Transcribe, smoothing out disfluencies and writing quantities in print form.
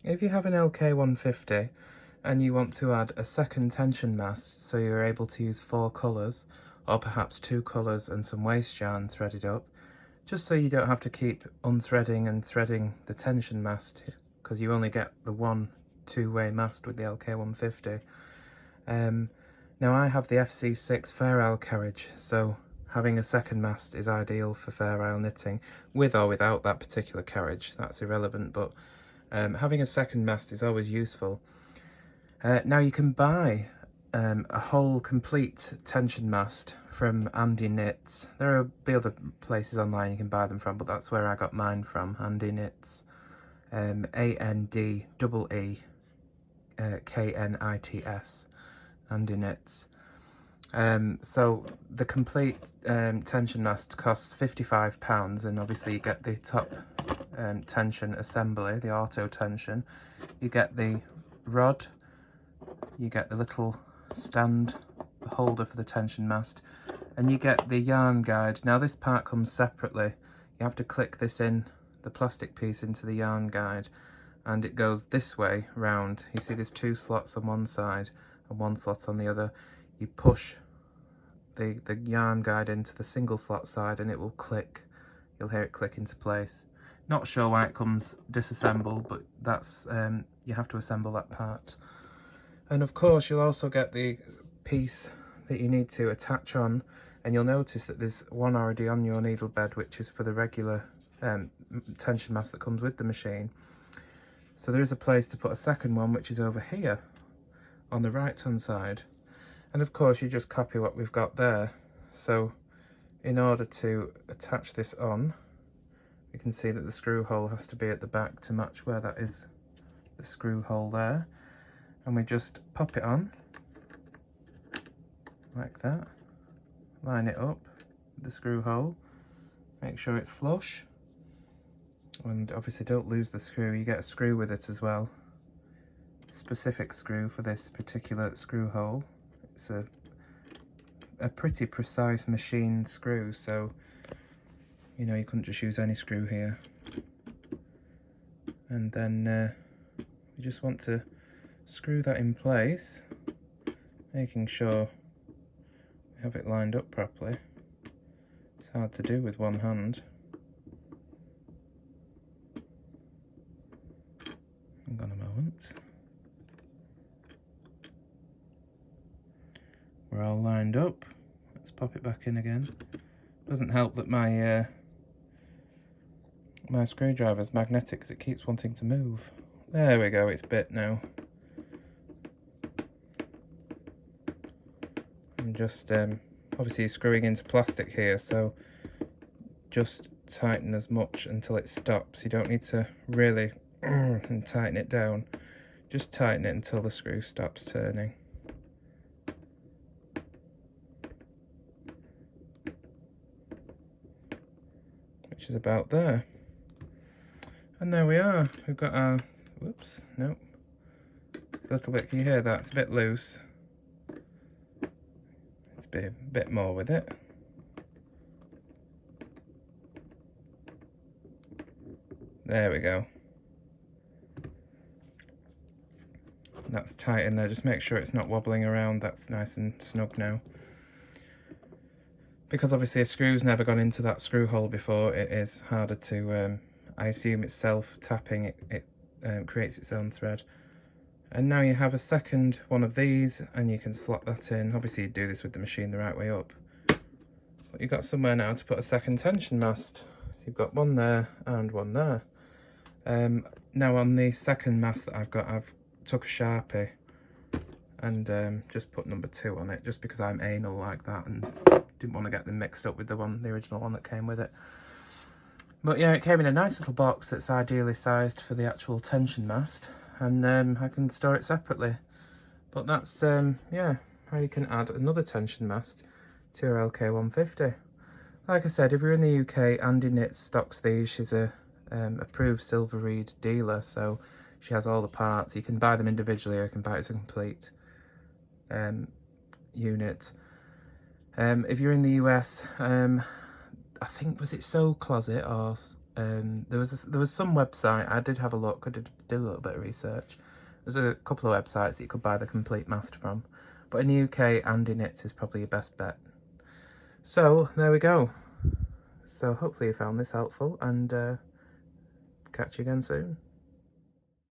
If you have an LK150 and you want to add a second tension mast so you're able to use 4 colours, or perhaps 2 colours and some waste yarn threaded up, just so you don't have to keep unthreading and threading the tension mast, because you only get the one two-way mast with the LK150. Now I have the FC6 Fair Isle carriage, so having a second mast is ideal for Fair Isle knitting, with or without that particular carriage, that's irrelevant, but having a second mast is always useful. Now you can buy a whole complete tension mast from Andee Knits. There will be other places online you can buy them from, but that's where I got mine from, Andee Knits. ANDEE-KNITS, Andee Knits. So the complete tension mast costs £55, and obviously you get the top tension assembly, the auto tension. You get the rod, you get the little stand holder for the tension mast, and you get the yarn guide. Now this part comes separately. You have to click this in, the plastic piece, into the yarn guide, and it goes this way round. You see there's 2 slots on one side and 1 slot on the other. You push the yarn guide into the single slot side and it will click. You'll hear it click into place. Not sure why it comes disassembled, but that's you have to assemble that part. And of course you'll also get the piece that you need to attach on, and you'll notice that there's one already on your needle bed, which is for the regular tension mast that comes with the machine. So there is a place to put a second one, which is over here on the right hand side. And of course you just copy what we've got there. So in order to attach this on, you can see that the screw hole has to be at the back to match where that is, the screw hole there. And we just pop it on like that, line it up with the screw hole, make sure it's flush, and obviously don't lose the screw. You get a screw with it as well, specific screw for this particular screw hole. It's a pretty precise machine screw, so you know you couldn't just use any screw here. And then you just want to screw that in place, making sure we have it lined up properly. It's hard to do with one hand. Hang on a moment. We're all lined up. Let's pop it back in again. Doesn't help that my my screwdriver's magnetic because it keeps wanting to move. There we go, it's bit now. I'm just obviously screwing into plastic here, so just tighten as much until it stops. You don't need to really and tighten it down. Just tighten it until the screw stops turning. Which is about there. And there we are. We've got our, whoops, nope. A little bit, can you hear that? It's a bit loose. Let's be a bit more with it. There we go. That's tight in there, just make sure it's not wobbling around. That's nice and snug now. Because obviously a screw's never gone into that screw hole before, it is harder to, I assume it's self-tapping, it creates its own thread. And now you have a second one of these, and you can slot that in. Obviously you do this with the machine the right way up. But you've got somewhere now to put a second tension mast. So you've got one there and one there. Now on the second mast that I've got, I've took a Sharpie and just put number 2 on it, just because I'm anal like that and didn't want to get them mixed up with the original one that came with it. But yeah, it came in a nice little box that's ideally sized for the actual tension mast, and I can store it separately. But that's yeah, how you can add another tension mast to your LK150. Like I said, if you're in the UK, Andee Knits stocks these. She's a approved Silver Reed dealer, so she has all the parts. You can buy them individually, or you can buy it as a complete unit. If you're in the US, I think, was it Sew Closet or There was some website, I did have a look, I did a little bit of research. There's a couple of websites that you could buy the complete mast from, but in the UK, Andee Knits is probably your best bet. So there we go. So hopefully you found this helpful, and catch you again soon.